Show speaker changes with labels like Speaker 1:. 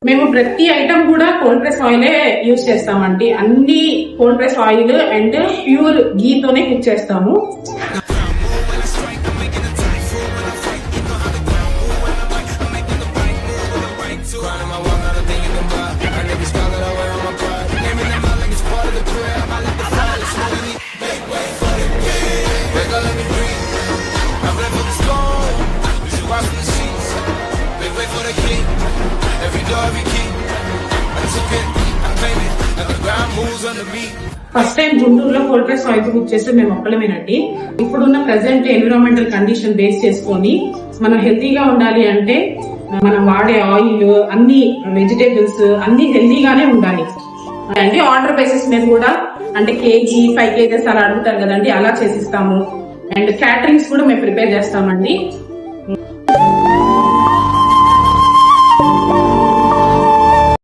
Speaker 1: మేము ప్రతి ఐటమ్ కూడా కోల్డ్ ప్రెస్ ఆయిలే యూజ్ చేస్తామండి. అన్ని cold press oil and pure గీతోనే కుక్ చేస్తాము. ఫస్ట్ టైం గుంటూరులో కోల్డ్ ప్రెస్ ఆయిల్ బుక్ చేస్తే మేము ఒక్కలేమేనండి. ఇప్పుడున్న ప్రెసెంట్ ఎన్విరాన్మెంటల్ కండిషన్ బేస్ చేసుకొని మనం హెల్తీగా ఉండాలి అంటే మనం వాడే ఆయిల్, అన్ని వెజిటేబుల్స్ అన్ని హెల్తీగానే ఉండాలి అండి. ఆర్డర్ బేసిస్ మీద కూడా అంటే కేజీ 5 kgs అలా అడుగుతారు కదండి, అలా చేసిస్తాము. అండ్ క్యాటరింగ్స్ కూడా మేము ప్రిపేర్ చేస్తామండి.